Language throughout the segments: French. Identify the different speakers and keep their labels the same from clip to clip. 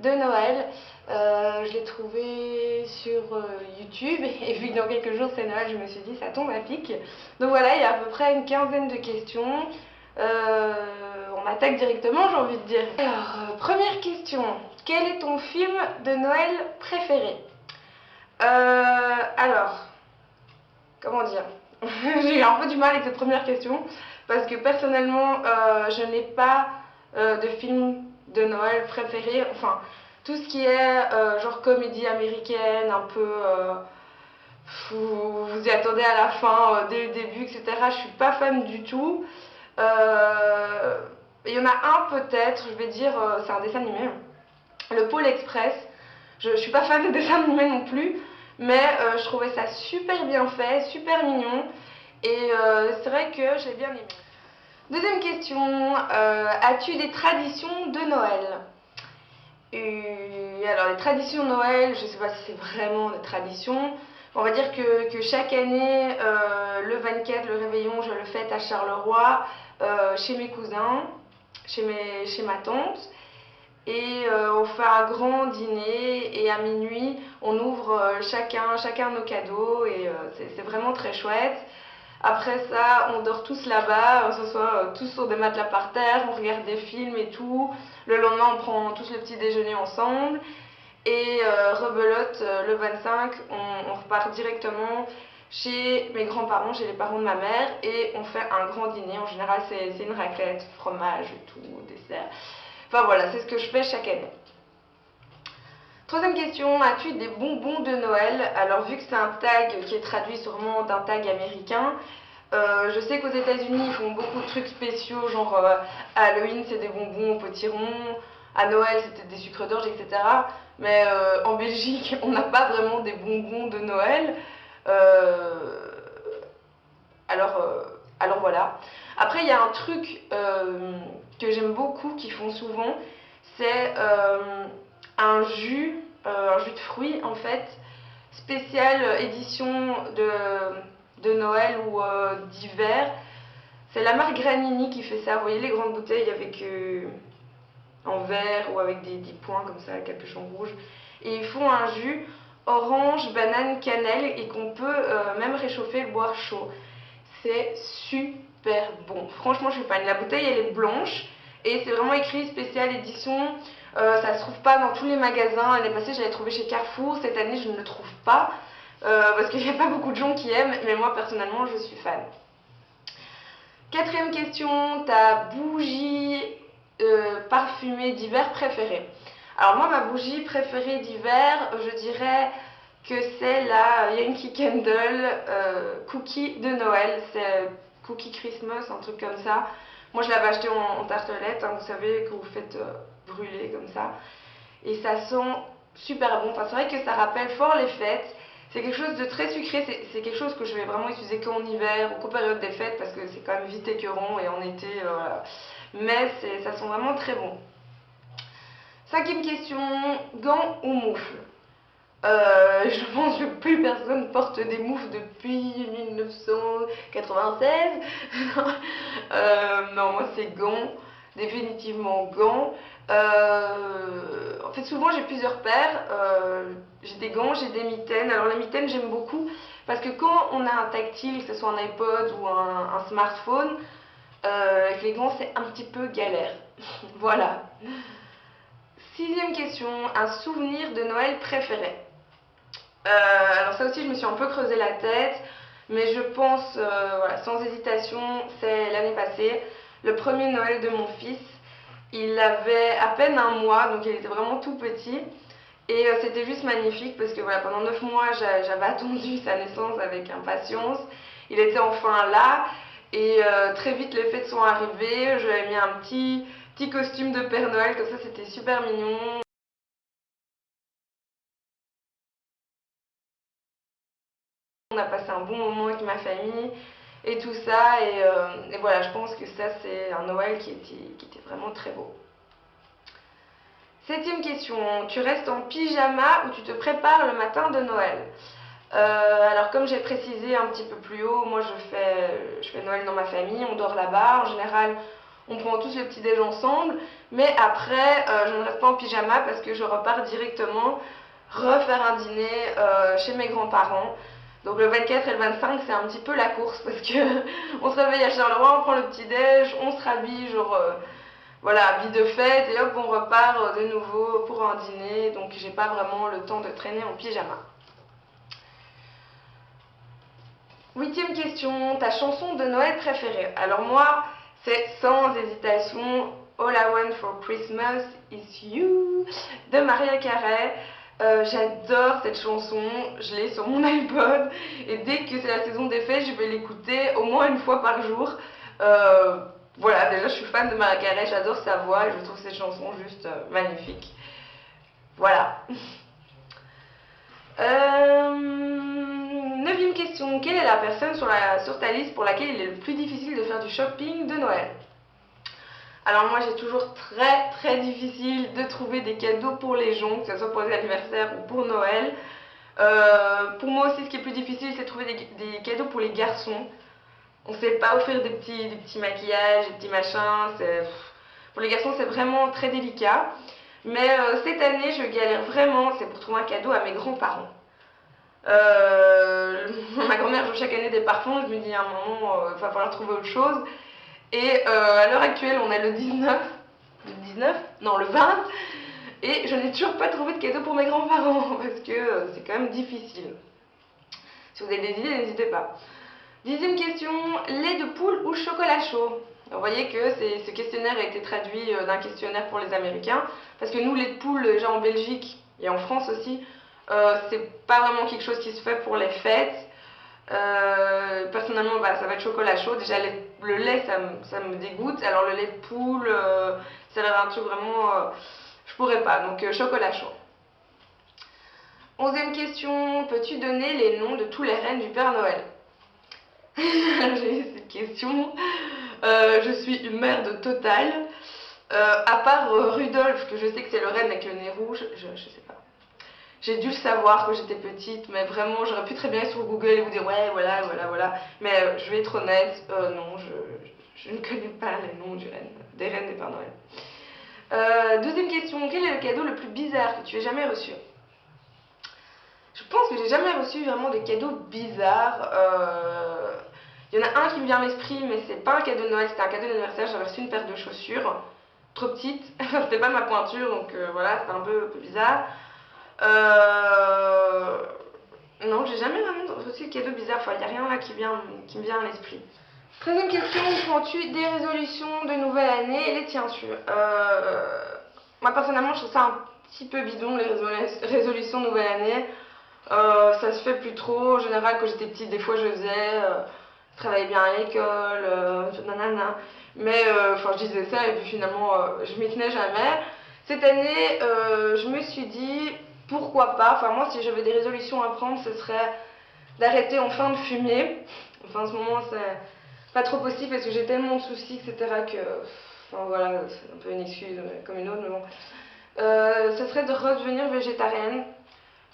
Speaker 1: de Noël. Je l'ai trouvé sur YouTube et vu que dans quelques jours c'est Noël, je me suis dit ça tombe à pic. Donc voilà, il y a à peu près une quinzaine de questions. On attaque directement, j'ai envie de dire. Alors, première question. Quel est ton film de Noël préféré? Alors, comment dire? J'ai eu un peu du mal avec cette première question parce que personnellement, je n'ai pas de film de Noël préféré. Enfin, tout ce qui est genre comédie américaine, un peu vous y attendez à la fin, dès le début, etc. Je suis pas fan du tout. Il y en a un peut-être, je vais dire, c'est un dessin animé, le Pôle Express. Je suis pas fan de dessins animés non plus, mais je trouvais ça super bien fait, super mignon, et c'est vrai que j'ai bien aimé. Deuxième question, as-tu des traditions de Noël? Alors les traditions de Noël, je sais pas si c'est vraiment des traditions. On va dire que chaque année, le 24, le réveillon, je le fête à Charleroi, chez mes cousins, chez ma tante. Et on fait un grand dîner et à minuit, on ouvre chacun nos cadeaux et c'est vraiment très chouette. Après ça, on dort tous là-bas, on s'assoit tous sur des matelas par terre, on regarde des films et tout. Le lendemain, on prend tous le petit déjeuner ensemble. Et rebelote, le 25, on repart directement chez mes grands-parents, chez les parents de ma mère, et on fait un grand dîner. En général, c'est une raclette, fromage et tout, dessert. Enfin voilà, c'est ce que je fais chaque année. Troisième question, as-tu des bonbons de Noël? Alors vu que c'est un tag qui est traduit sûrement d'un tag américain, je sais qu'aux États-Unis ils font beaucoup de trucs spéciaux, genre Halloween c'est des bonbons au potiron, à Noël c'était des sucres d'orge, etc. Mais en Belgique on n'a pas vraiment des bonbons de Noël. Alors voilà. Après il y a un truc que j'aime beaucoup qu'ils font souvent, c'est un jus de fruits en fait, spécial édition de Noël ou d'hiver. C'est la marque Granini qui fait ça. Vous voyez les grandes bouteilles avec en verre ou avec des points comme ça, capuchon rouge. Et ils font un jus orange, banane, cannelle et qu'on peut même réchauffer et le boire chaud. C'est super bon. Franchement, je suis fan. La bouteille, elle est blanche et c'est vraiment écrit spécial édition. Ça se trouve pas dans tous les magasins. L'année passée, j'avais trouvé chez Carrefour. Cette année, je ne le trouve pas parce qu'il n'y a pas beaucoup de gens qui aiment. Mais moi, personnellement, je suis fan. Quatrième question, ta bougie parfumée d'hiver préférée? Alors moi, ma bougie préférée d'hiver, je dirais que c'est la Yankee Candle Cookie de Noël. C'est Cookie Christmas, un truc comme ça. Moi, je l'avais acheté en tartelette, hein, vous savez, que vous faites brûler comme ça. Et ça sent super bon. Enfin, c'est vrai que ça rappelle fort les fêtes. C'est quelque chose de très sucré, c'est quelque chose que je vais vraiment utiliser qu'en hiver ou qu'aux périodes des fêtes parce que c'est quand même vite écœurant et en été, voilà. Mais ça sent vraiment très bon. Cinquième question, gants ou moufles? Je pense que plus personne porte des moufles depuis 1996. Non, moi c'est gants, définitivement gants. En fait, souvent j'ai plusieurs paires. J'ai des gants, j'ai des mitaines. Alors les mitaines j'aime beaucoup parce que quand on a un tactile, que ce soit un iPod ou un smartphone, avec les gants c'est un petit peu galère. Voilà. Sixième question, un souvenir de Noël préféré? Alors ça aussi je me suis un peu creusé la tête, mais je pense, voilà, sans hésitation, c'est l'année passée, le premier Noël de mon fils. Il avait à peine un mois, donc il était vraiment tout petit. Et c'était juste magnifique parce que voilà, pendant 9 mois, j'avais attendu sa naissance avec impatience. Il était enfin là et très vite les fêtes sont arrivées. Je lui ai mis un petit costume de Père Noël, comme ça c'était super mignon. On a passé un bon moment avec ma famille et tout ça. Et voilà, je pense que ça c'est un Noël qui était vraiment très beau. Septième question, tu restes en pyjama ou tu te prépares le matin de Noël? Alors comme j'ai précisé un petit peu plus haut, moi je fais Noël dans ma famille, on dort là-bas. En général, on prend tous le petit déj ensemble, mais après je ne reste pas en pyjama parce que je repars directement refaire un dîner chez mes grands-parents. Donc le 24 et le 25 c'est un petit peu la course parce que on se réveille à Charleroi, on prend le petit déj, on se rhabille genre voilà, habit de fête et hop on repart de nouveau pour un dîner, donc j'ai pas vraiment le temps de traîner en pyjama. 8e question, ta chanson de Noël préférée? Alors moi, c'est sans hésitation All I Want for Christmas is You de Mariah Carey. J'adore cette chanson, je l'ai sur mon iPod et dès que c'est la saison des fêtes, je vais l'écouter au moins une fois par jour. Voilà, déjà je suis fan de Mariah Carey, j'adore sa voix et je trouve cette chanson juste magnifique. Voilà. 9e question, quelle est la personne sur ta liste pour laquelle il est le plus difficile de faire du shopping de Noël? Alors moi j'ai toujours très difficile de trouver des cadeaux pour les gens, que ce soit pour les anniversaires ou pour Noël. Pour moi aussi ce qui est plus difficile c'est de trouver des cadeaux pour les garçons. On ne sait pas offrir des petits maquillages, des petits machins. Pour les garçons c'est vraiment très délicat. Mais cette année je galère vraiment, c'est pour trouver un cadeau à mes grands-parents. Ma grand-mère joue chaque année des parfums, je me dis à un moment il va falloir trouver autre chose. Et à l'heure actuelle on est le 19, le 20, et je n'ai toujours pas trouvé de cadeau pour mes grands-parents parce que c'est quand même difficile. Si vous avez des idées, n'hésitez pas. 10e question, lait de poule ou chocolat chaud? Vous voyez que ce questionnaire a été traduit d'un questionnaire pour les Américains, parce que nous, lait de poule, déjà en Belgique et en France aussi, c'est pas vraiment quelque chose qui se fait pour les fêtes. Personnellement, ça va être chocolat chaud. Déjà, le lait, ça me dégoûte. Alors, le lait de poule, ça a l'air un truc vraiment. Je pourrais pas. Donc, chocolat chaud. 11e question, peux-tu donner les noms de tous les reines du Père Noël? J'ai eu cette question. Je suis une merde totale. À part Rudolph, que je sais que c'est le renne avec le nez rouge, je sais pas. J'ai dû le savoir quand j'étais petite, mais vraiment, j'aurais pu très bien aller sur Google et vous dire ouais, voilà. Mais je vais être honnête, non, je ne connais pas les noms des reines des Père Noël. 12e question, quel est le cadeau le plus bizarre que tu aies jamais reçu? Je pense que j'ai jamais reçu vraiment des cadeaux bizarres. Il y en a un qui me vient à l'esprit, mais c'est pas un cadeau de Noël, c'était un cadeau d'anniversaire. J'avais reçu une paire de chaussures, trop petite, c'était pas ma pointure, donc voilà, c'était un peu bizarre. Non, j'ai jamais vraiment reçu de cadeau bizarre, enfin, il n'y a rien là qui me vient à l'esprit. 13e question, prends-tu des résolutions de nouvelle année et les tiens-tu? Moi personnellement, je trouve ça un petit peu bidon, les résolutions de nouvelle année. Ça se fait plus trop. En général, quand j'étais petite, des fois je faisais, je travaillais bien à l'école, nanana. Mais je disais ça et puis finalement, je m'y tenais jamais. Cette année, je me suis dit, pourquoi pas. Enfin, moi, si j'avais des résolutions à prendre, ce serait d'arrêter enfin de fumer. Enfin, en ce moment, c'est pas trop possible parce que j'ai tellement de soucis, etc. que. Enfin, voilà, c'est un peu une excuse comme une autre, mais bon. Ce serait de redevenir végétarienne.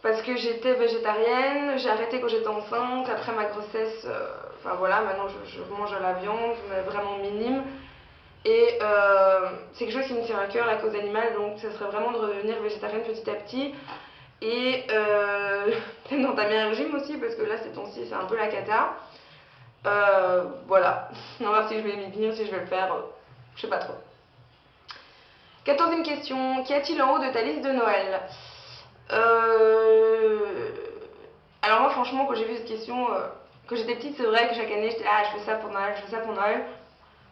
Speaker 1: Parce que j'étais végétarienne, j'ai arrêté quand j'étais enceinte, après ma grossesse, enfin voilà, maintenant je mange de la viande, mais vraiment minime. Et c'est quelque chose qui me tient à cœur, la cause animale, donc ce serait vraiment de redevenir végétarienne petit à petit. Et d'entamer un régime aussi, parce que là ces temps-ci c'est un peu la cata. Voilà, on va voir si je vais m'y tenir, si je vais le faire, je sais pas trop. 14e question, qu'y a-t-il en haut de ta liste de Noël? Alors moi franchement quand j'ai vu cette question, quand j'étais petite c'est vrai que chaque année j'étais là je fais ça pour Noël, je fais ça pour Noël.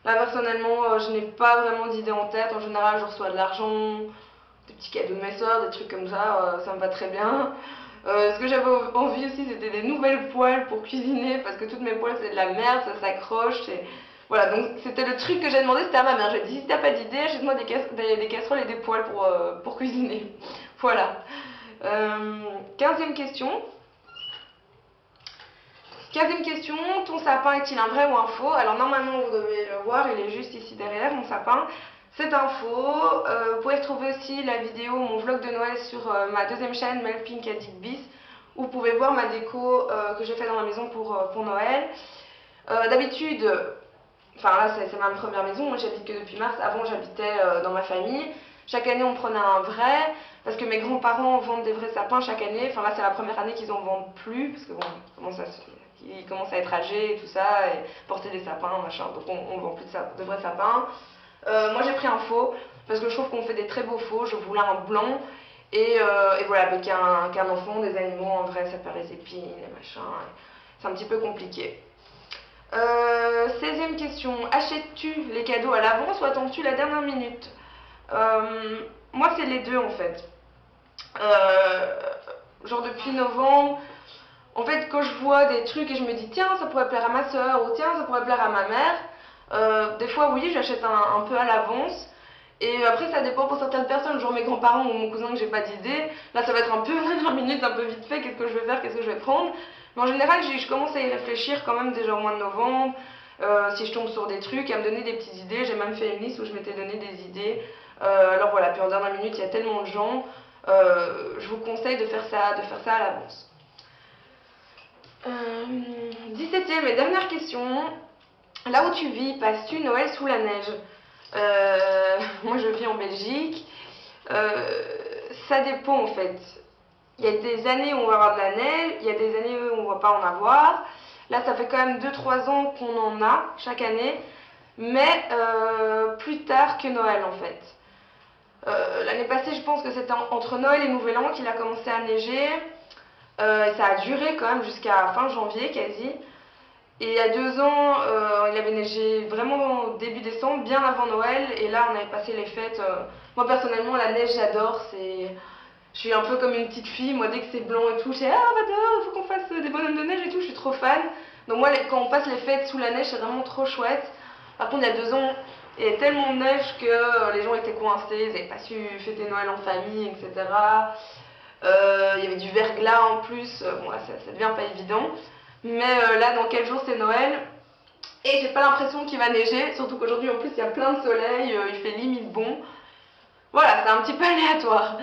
Speaker 1: Là personnellement je n'ai pas vraiment d'idée en tête, en général je reçois de l'argent, des petits cadeaux de mes soeurs, des trucs comme ça me va très bien. Ce que j'avais envie aussi c'était des nouvelles poêles pour cuisiner parce que toutes mes poêles c'est de la merde, ça s'accroche, voilà, donc c'était le truc que j'ai demandé, c'était à ma mère. J'ai dit si t'as pas d'idée, achète-moi des casseroles et des poêles pour cuisiner. Voilà. 15e question. 15e question, ton sapin est-il un vrai ou un faux? Alors normalement vous devez le voir, il est juste ici derrière mon sapin. C'est un faux. Vous pouvez retrouver aussi la vidéo, mon vlog de Noël sur ma deuxième chaîne, Melpink Addict Bis, où vous pouvez voir ma déco que j'ai fait dans la maison pour Noël. D'habitude, enfin là c'est ma première maison, moi j'habite que depuis mars, avant j'habitais dans ma famille. Chaque année on prenait un vrai, parce que mes grands-parents vendent des vrais sapins chaque année. Enfin là c'est la première année qu'ils en vendent plus, parce que bon, ils commencent à être âgés et tout ça, et porter des sapins, machin, donc on vend plus de vrais sapins. Moi j'ai pris un faux, parce que je trouve qu'on fait des très beaux faux, je voulais un blanc, et voilà, avec qu'un enfant, des animaux en vrai, ça perd les épines et machin, c'est un petit peu compliqué. 16e question, achètes-tu les cadeaux à l'avance ou attends-tu la dernière minute? Moi c'est les deux en fait. Genre depuis novembre, en fait quand je vois des trucs et je me dis tiens ça pourrait plaire à ma soeur ou tiens ça pourrait plaire à ma mère, des fois oui j'achète un peu à l'avance. Et après ça dépend pour certaines personnes, genre mes grands-parents ou mon cousin que j'ai pas d'idée, là ça va être un peu dernière minute, un peu vite fait, qu'est-ce que je vais faire, qu'est-ce que je vais prendre. Mais en général je commence à y réfléchir quand même déjà au mois de novembre, si je tombe sur des trucs, à me donner des petites idées. J'ai même fait une liste où je m'étais donné des idées. Alors voilà, puis en dernière minute il y a tellement de gens, je vous conseille de faire ça à l'avance. 17e et dernière question, là où tu vis, passes-tu Noël sous la neige? Moi je vis en Belgique, ça dépend en fait. Il y a des années où on va avoir de la neige, il y a des années où on ne va pas en avoir. Là ça fait quand même 2-3 ans qu'on en a chaque année, mais plus tard que Noël en fait. L'année passée je pense que c'était entre Noël et Nouvel An qu'il a commencé à neiger. Ça a duré quand même jusqu'à fin janvier quasi. Et il y a 2 ans, il avait neigé vraiment début décembre, bien avant Noël. Et là, on avait passé les fêtes. Moi, personnellement, la neige, j'adore. Je suis un peu comme une petite fille. Moi, dès que c'est blanc et tout, je dis ah, on va dehors, il faut qu'on fasse des bonhommes de neige et tout. Je suis trop fan. Donc, moi, quand on passe les fêtes sous la neige, c'est vraiment trop chouette. Par contre, il y a 2 ans, il y avait tellement de neige que les gens étaient coincés. Ils n'avaient pas su fêter Noël en famille, etc. Il y avait du verglas en plus. Bon, là, ça devient pas évident. Mais là, dans quel jour c'est Noël? Et j'ai pas l'impression qu'il va neiger, surtout qu'aujourd'hui en plus il y a plein de soleil, il fait limite bon. Voilà, c'est un petit peu aléatoire.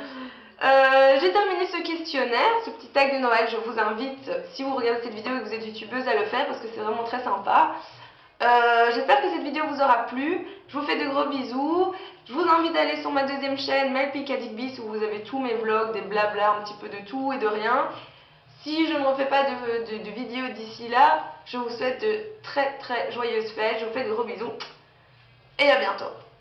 Speaker 1: J'ai terminé ce questionnaire, ce petit tag de Noël. Je vous invite, si vous regardez cette vidéo et que vous êtes youtubeuse, à le faire parce que c'est vraiment très sympa. J'espère que cette vidéo vous aura plu. Je vous fais de gros bisous. Je vous invite à aller sur ma deuxième chaîne, Mel Picadicbis, où vous avez tous mes vlogs, des blabla, un petit peu de tout et de rien. Si je ne refais pas de vidéo d'ici là, je vous souhaite de très très joyeuses fêtes. Je vous fais de gros bisous et à bientôt.